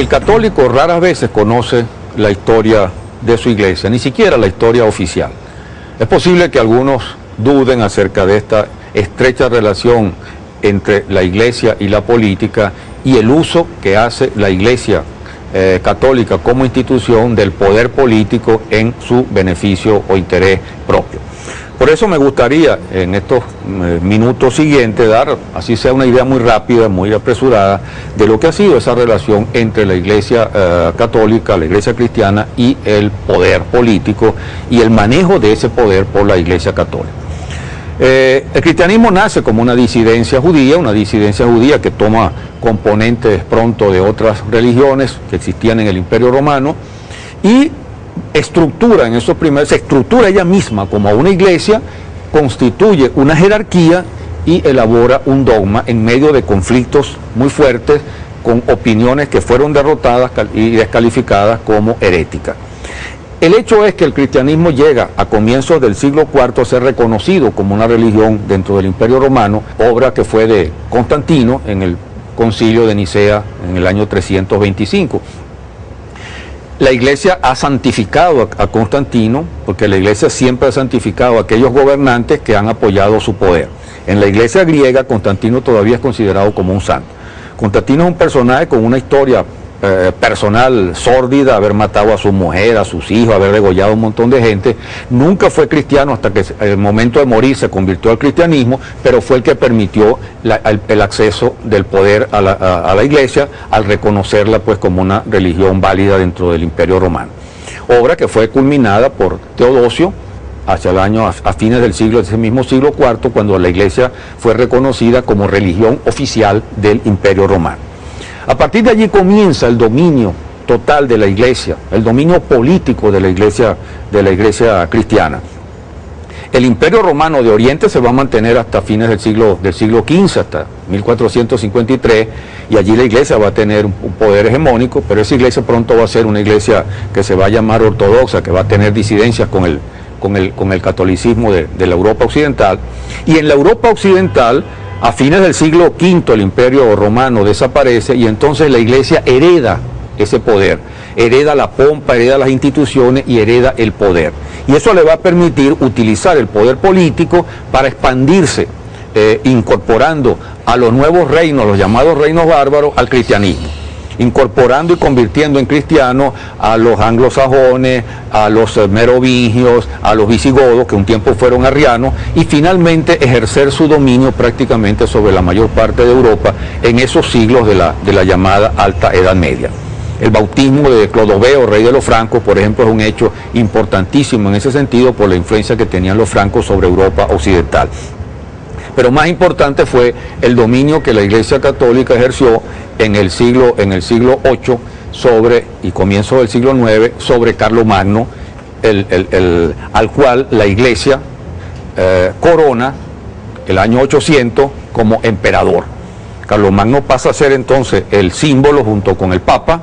católico raras veces conoce la historia de su iglesia, ni siquiera la historia oficial. Es posible que algunos duden acerca de esta estrecha relación entre la iglesia y la política y el uso que hace la iglesia católica como institución del poder político en su beneficio o interés propio. Por eso me gustaría en estos minutos siguientes dar, así sea una idea muy rápida, muy apresurada, de lo que ha sido esa relación entre la iglesia católica, la iglesia cristiana y el poder político y el manejo de ese poder por la iglesia católica. El cristianismo nace como una disidencia judía que toma componentes pronto de otras religiones que existían en el Imperio Romano y se estructura ella misma como una iglesia, constituye una jerarquía y elabora un dogma en medio de conflictos muy fuertes con opiniones que fueron derrotadas y descalificadas como heréticas. El hecho es que el cristianismo llega a comienzos del siglo IV a ser reconocido como una religión dentro del Imperio Romano, obra que fue de Constantino en el Concilio de Nicea en el año 325. La iglesia ha santificado a Constantino, porque la iglesia siempre ha santificado a aquellos gobernantes que han apoyado su poder. En la iglesia griega, Constantino todavía es considerado como un santo. Constantino es un personaje con una historia personal sórdida, haber matado a su mujer, a sus hijos, haber degollado a un montón de gente. Nunca fue cristiano hasta que el momento de morir se convirtió al cristianismo, pero fue el que permitió el acceso del poder a la iglesia al reconocerla pues como una religión válida dentro del Imperio Romano. Obra que fue culminada por Teodosio hacia el año, a fines del siglo, ese mismo siglo IV, cuando la iglesia fue reconocida como religión oficial del Imperio Romano. A partir de allí comienza el dominio total de la iglesia, el dominio político de la iglesia cristiana. El Imperio Romano de Oriente se va a mantener hasta fines del siglo XV, hasta 1453, y allí la iglesia va a tener un poder hegemónico, pero esa iglesia pronto va a ser una iglesia que se va a llamar ortodoxa, que va a tener disidencias con el catolicismo de la Europa occidental. Y en la Europa occidental, a fines del siglo V, el Imperio Romano desaparece y entonces la iglesia hereda ese poder, hereda la pompa, hereda las instituciones y hereda el poder. Y eso le va a permitir utilizar el poder político para expandirse, incorporando a los nuevos reinos, los llamados reinos bárbaros, al cristianismo, incorporando y convirtiendo en cristianos a los anglosajones, a los merovingios, a los visigodos, que un tiempo fueron arrianos, y finalmente ejercer su dominio prácticamente sobre la mayor parte de Europa en esos siglos de la llamada Alta Edad Media. El bautismo de Clodoveo, rey de los francos, por ejemplo, es un hecho importantísimo en ese sentido por la influencia que tenían los francos sobre Europa occidental. Pero más importante fue el dominio que la Iglesia Católica ejerció en el siglo VIII y comienzo del siglo IX sobre Carlomagno, al cual la Iglesia corona el año 800 como emperador. Carlomagno pasa a ser entonces el símbolo, junto con el Papa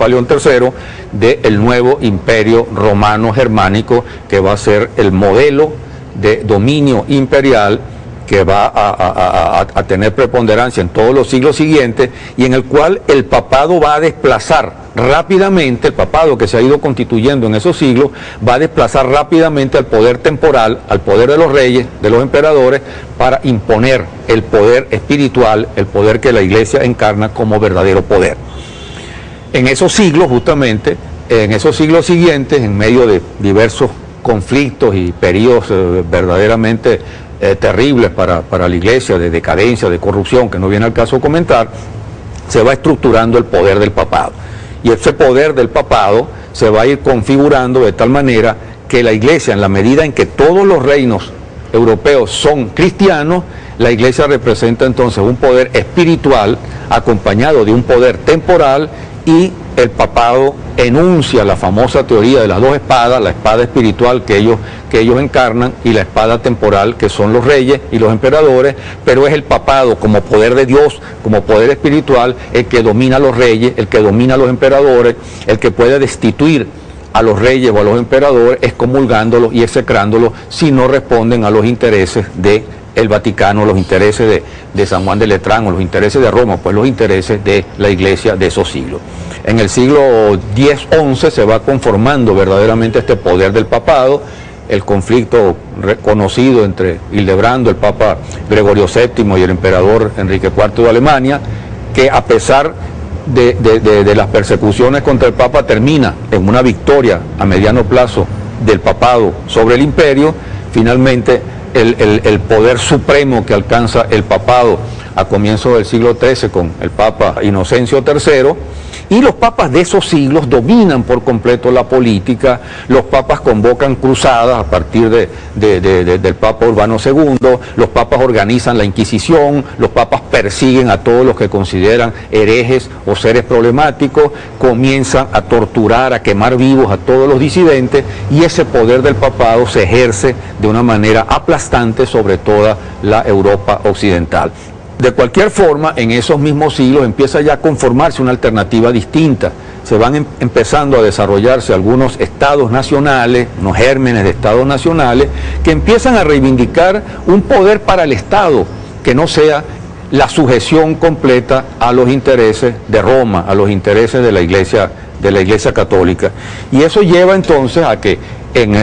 León III, del nuevo imperio romano germánico, que va a ser el modelo de dominio imperial que va a tener preponderancia en todos los siglos siguientes, y en el cual el papado va a desplazar rápidamente, el papado que se ha ido constituyendo en esos siglos, va a desplazar rápidamente al poder temporal, al poder de los reyes, de los emperadores, para imponer el poder espiritual, el poder que la iglesia encarna como verdadero poder. En esos siglos, justamente, en esos siglos siguientes, en medio de diversos conflictos y periodos verdaderamente terribles para la iglesia, de decadencia, de corrupción, que no viene al caso comentar, se va estructurando el poder del papado. Y ese poder del papado se va a ir configurando de tal manera que la iglesia, en la medida en que todos los reinos europeos son cristianos, la iglesia representa entonces un poder espiritual acompañado de un poder temporal, y el papado enuncia la famosa teoría de las dos espadas, la espada espiritual que ellos encarnan y la espada temporal que son los reyes y los emperadores, pero es el papado como poder de Dios, como poder espiritual, el que domina a los reyes, el que domina a los emperadores, el que puede destituir a los reyes o a los emperadores excomulgándolos y execrándolos si no responden a los intereses de el Vaticano, los intereses de San Juan de Letrán o los intereses de Roma, pues los intereses de la Iglesia de esos siglos. En el siglo X-XI se va conformando verdaderamente este poder del papado, el conflicto conocido entre Hildebrando, el Papa Gregorio VII y el emperador Enrique IV de Alemania, que a pesar de las persecuciones contra el Papa termina en una victoria a mediano plazo del papado sobre el imperio. Finalmente el poder supremo que alcanza el papado a comienzos del siglo XIII con el Papa Inocencio III, y los papas de esos siglos dominan por completo la política. Los papas convocan cruzadas a partir del Papa Urbano II, los papas organizan la Inquisición, los papas persiguen a todos los que consideran herejes o seres problemáticos, comienzan a torturar, a quemar vivos a todos los disidentes, y ese poder del papado se ejerce de una manera aplastante sobre toda la Europa occidental. De cualquier forma, en esos mismos siglos empieza ya a conformarse una alternativa distinta. Se van empezando a desarrollarse algunos estados nacionales, unos gérmenes de estados nacionales, que empiezan a reivindicar un poder para el Estado, que no sea la sujeción completa a los intereses de Roma, a los intereses de la Iglesia Católica. Y eso lleva entonces a que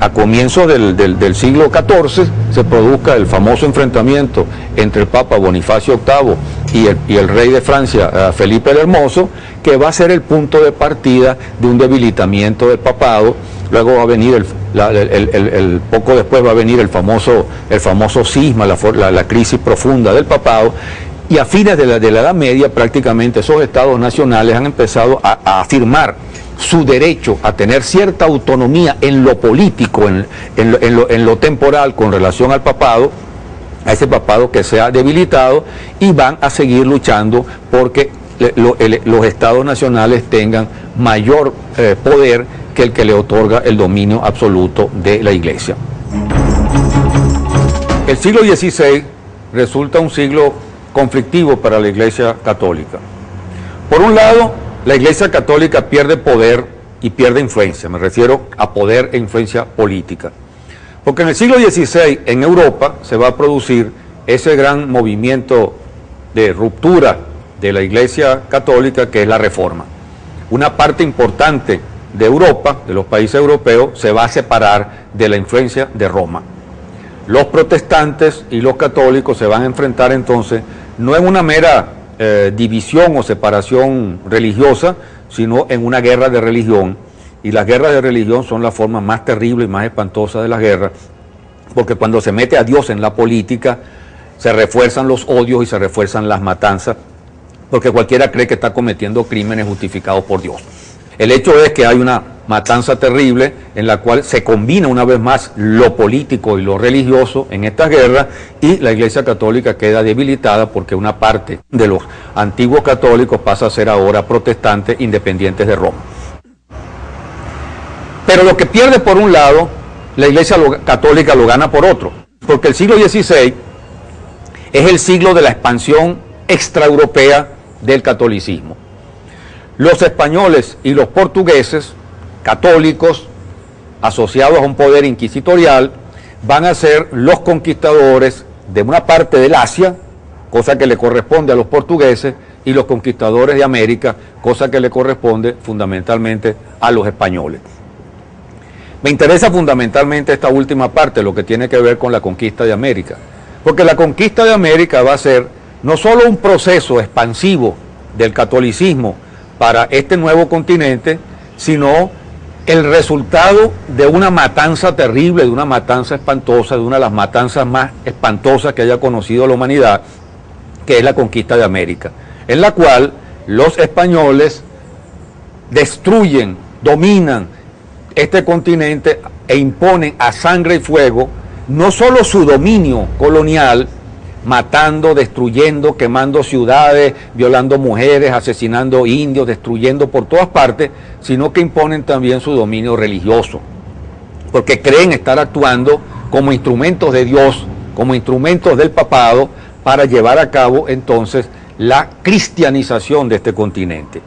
a comienzos del siglo XIV se produzca el famoso enfrentamiento entre el Papa Bonifacio VIII y el rey de Francia, Felipe el Hermoso, que va a ser el punto de partida de un debilitamiento del papado. Luego va a venir, poco después va a venir el famoso cisma, la crisis profunda del papado. Y a fines de la Edad Media, prácticamente esos estados nacionales han empezado a afirmar su derecho a tener cierta autonomía en lo político, en lo temporal con relación al papado, a ese papado que se ha debilitado, y van a seguir luchando porque los estados nacionales tengan mayor poder que el que le otorga el dominio absoluto de la Iglesia. El siglo XVI resulta un siglo conflictivo para la Iglesia Católica. Por un lado, la Iglesia Católica pierde poder y pierde influencia, me refiero a poder e influencia política. Porque en el siglo XVI en Europa se va a producir ese gran movimiento de ruptura de la Iglesia Católica, que es la Reforma. Una parte importante de Europa, de los países europeos, se va a separar de la influencia de Roma. Los protestantes y los católicos se van a enfrentar entonces no en una mera división o separación religiosa, sino en una guerra de religión. Y las guerras de religión son la forma más terrible y más espantosa de las guerras, porque cuando se mete a Dios en la política, se refuerzan los odios y se refuerzan las matanzas, porque cualquiera cree que está cometiendo crímenes justificados por Dios. El hecho es que hay una matanza terrible en la cual se combina una vez más lo político y lo religioso en estas guerras, y la Iglesia Católica queda debilitada porque una parte de los antiguos católicos pasa a ser ahora protestantes independientes de Roma. Pero lo que pierde por un lado, la Iglesia Católica lo gana por otro, porque el siglo XVI es el siglo de la expansión extraeuropea del catolicismo. Los españoles y los portugueses, católicos, asociados a un poder inquisitorial, van a ser los conquistadores de una parte del Asia, cosa que le corresponde a los portugueses, y los conquistadores de América, cosa que le corresponde fundamentalmente a los españoles. Me interesa fundamentalmente esta última parte, lo que tiene que ver con la conquista de América, porque la conquista de América va a ser no solo un proceso expansivo del catolicismo para este nuevo continente, sino el resultado de una matanza terrible, de una matanza espantosa, de una de las matanzas más espantosas que haya conocido la humanidad, que es la conquista de América, en la cual los españoles destruyen, dominan este continente e imponen a sangre y fuego no solo su dominio colonial, matando, destruyendo, quemando ciudades, violando mujeres, asesinando indios, destruyendo por todas partes, sino que imponen también su dominio religioso, porque creen estar actuando como instrumentos de Dios, como instrumentos del papado, para llevar a cabo entonces la cristianización de este continente.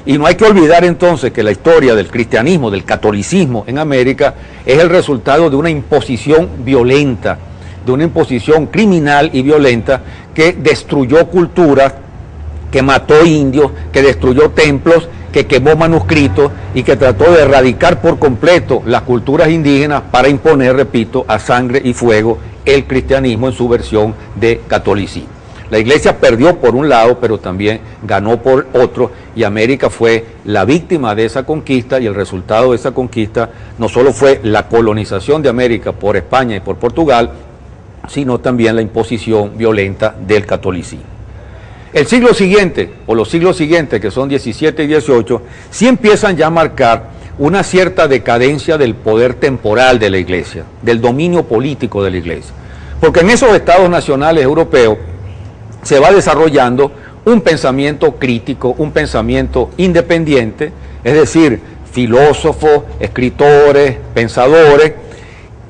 Y no hay que olvidar entonces que la historia del cristianismo, del catolicismo en América, es el resultado de una imposición violenta de una imposición criminal y violenta que destruyó culturas, que mató indios, que destruyó templos, que quemó manuscritos y que trató de erradicar por completo las culturas indígenas para imponer, repito, a sangre y fuego el cristianismo en su versión de catolicismo. La Iglesia perdió por un lado, pero también ganó por otro, y América fue la víctima de esa conquista, y el resultado de esa conquista no solo fue la colonización de América por España y por Portugal, sino también la imposición violenta del catolicismo. El siglo siguiente, o los siglos siguientes, que son 17 y 18, sí empiezan ya a marcar una cierta decadencia del poder temporal de la Iglesia, del dominio político de la Iglesia. Porque en esos estados nacionales europeos se va desarrollando un pensamiento crítico, un pensamiento independiente, es decir, filósofos, escritores, pensadores,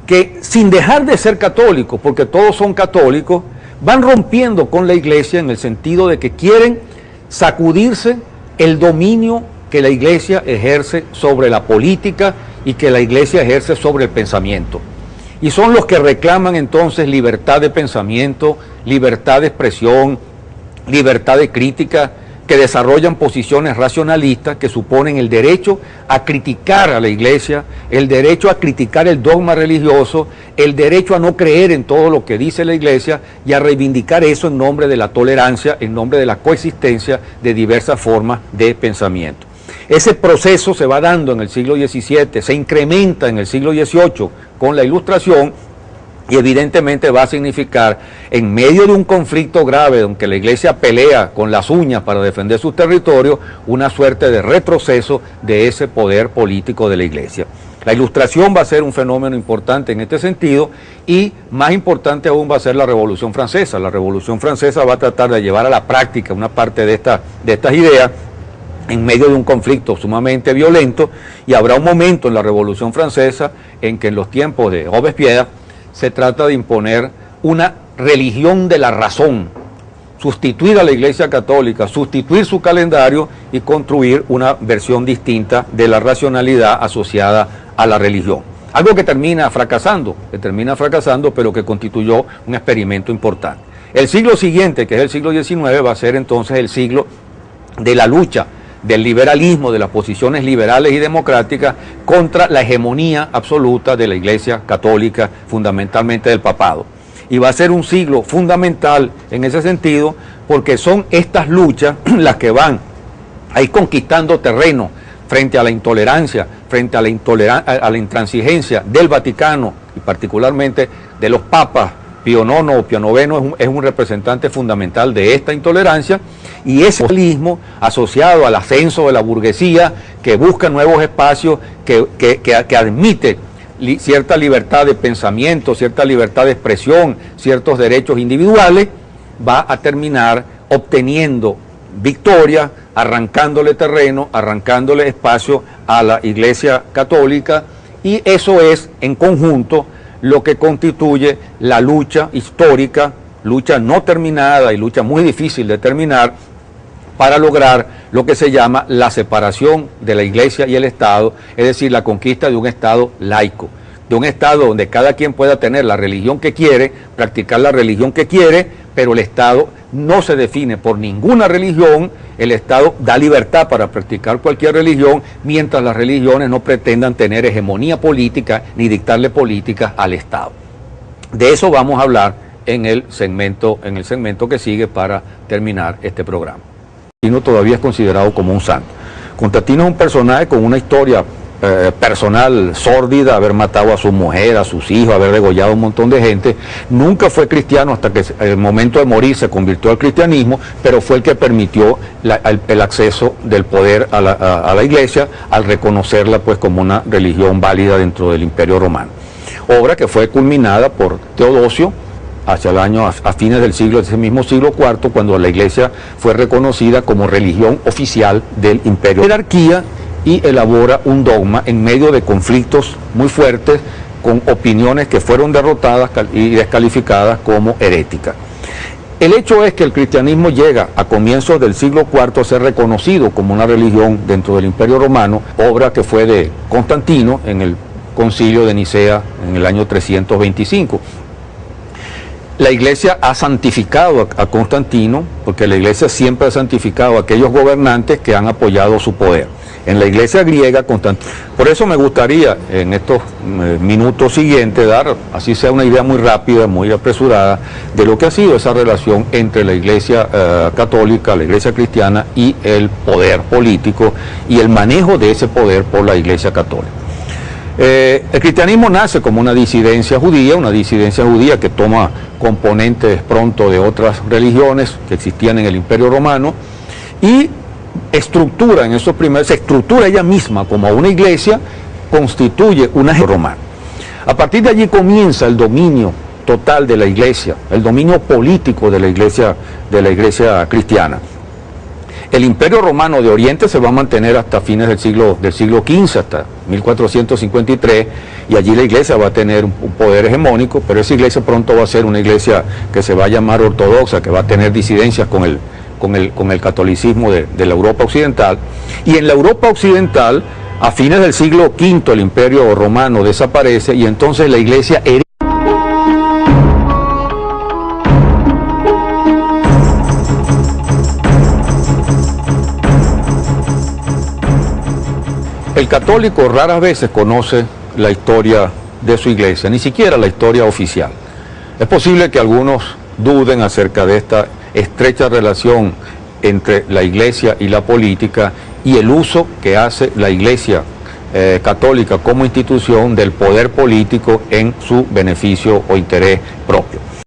que sin dejar de ser católicos, porque todos son católicos, van rompiendo con la Iglesia en el sentido de que quieren sacudirse el dominio que la Iglesia ejerce sobre la política y que la Iglesia ejerce sobre el pensamiento. Y son los que reclaman entonces libertad de pensamiento, libertad de expresión, libertad de crítica, que desarrollan posiciones racionalistas que suponen el derecho a criticar a la Iglesia, el derecho a criticar el dogma religioso, el derecho a no creer en todo lo que dice la Iglesia y a reivindicar eso en nombre de la tolerancia, en nombre de la coexistencia de diversas formas de pensamiento. Ese proceso se va dando en el siglo XVII, se incrementa en el siglo XVIII con la Ilustración, y evidentemente va a significar, en medio de un conflicto grave, donde la Iglesia pelea con las uñas para defender sus territorios, una suerte de retroceso de ese poder político de la Iglesia. La Ilustración va a ser un fenómeno importante en este sentido, y más importante aún va a ser la Revolución Francesa. La Revolución Francesa va a tratar de llevar a la práctica una parte de estas ideas en medio de un conflicto sumamente violento, y habrá un momento en la Revolución Francesa en que, en los tiempos de Robespierre, se trata de imponer una religión de la razón, sustituir a la Iglesia Católica, sustituir su calendario y construir una versión distinta de la racionalidad asociada a la religión. Algo que termina fracasando, pero que constituyó un experimento importante. El siglo siguiente, que es el siglo XIX, va a ser entonces el siglo de la lucha del liberalismo, de las posiciones liberales y democráticas contra la hegemonía absoluta de la Iglesia Católica, fundamentalmente del papado. Y va a ser un siglo fundamental en ese sentido, porque son estas luchas las que van a ir conquistando terreno frente a la intolerancia, frente a la intransigencia del Vaticano, y particularmente de los papas. Pío IX o Pío IX es un representante fundamental de esta intolerancia, y ese populismo asociado al ascenso de la burguesía, que busca nuevos espacios, que admite cierta libertad de pensamiento, cierta libertad de expresión, ciertos derechos individuales, va a terminar obteniendo victoria, arrancándole terreno, arrancándole espacio a la Iglesia Católica, y eso es en conjunto lo que constituye la lucha histórica, lucha no terminada y lucha muy difícil de terminar, para lograr lo que se llama la separación de la Iglesia y el Estado, es decir, la conquista de un Estado laico, de un Estado donde cada quien pueda tener la religión que quiere, practicar la religión que quiere, pero el Estado no se define por ninguna religión. El Estado da libertad para practicar cualquier religión, mientras las religiones no pretendan tener hegemonía política ni dictarle políticas al Estado. De eso vamos a hablar en el segmento que sigue para terminar este programa. Constantino todavía es considerado como un santo. Constantino es un personaje con una historia personal sórdida, haber matado a su mujer, a sus hijos, haber degollado a un montón de gente. Nunca fue cristiano hasta que el momento de morir se convirtió al cristianismo, pero fue el que permitió el acceso del poder a la Iglesia, al reconocerla pues como una religión válida dentro del Imperio Romano. Obra que fue culminada por Teodosio hacia el año, a fines del siglo, ese mismo siglo IV, cuando la Iglesia fue reconocida como religión oficial del Imperio. Jerarquía, y elabora un dogma en medio de conflictos muy fuertes, con opiniones que fueron derrotadas y descalificadas como heréticas. El hecho es que el cristianismo llega a comienzos del siglo IV a ser reconocido como una religión dentro del Imperio Romano, obra que fue de Constantino en el Concilio de Nicea en el año 325. La Iglesia ha santificado a Constantino, porque la Iglesia siempre ha santificado a aquellos gobernantes que han apoyado su poder. En la Iglesia griega, Constantino. Por eso me gustaría en estos minutos siguientes dar, así sea una idea muy rápida, muy apresurada, de lo que ha sido esa relación entre la Iglesia católica, la Iglesia cristiana y el poder político y el manejo de ese poder por la Iglesia católica. El cristianismo nace como una disidencia judía que toma componentes pronto de otras religiones que existían en el Imperio Romano y estructura en esos primeros, se estructura ella misma como una iglesia, constituye una romana. A partir de allí comienza el dominio total de la iglesia, el dominio político de la iglesia cristiana. El Imperio Romano de Oriente se va a mantener hasta fines del siglo XV, hasta 1453, y allí la iglesia va a tener un poder hegemónico, pero esa iglesia pronto va a ser una iglesia que se va a llamar ortodoxa, que va a tener disidencias con el catolicismo de la Europa occidental. Y en la Europa occidental, a fines del siglo V, el Imperio Romano desaparece y entonces la iglesia hereda. El católico raras veces conoce la historia de su iglesia, ni siquiera la historia oficial. Es posible que algunos duden acerca de esta estrecha relación entre la iglesia y la política y el uso que hace la iglesia católica como institución del poder político en su beneficio o interés propio.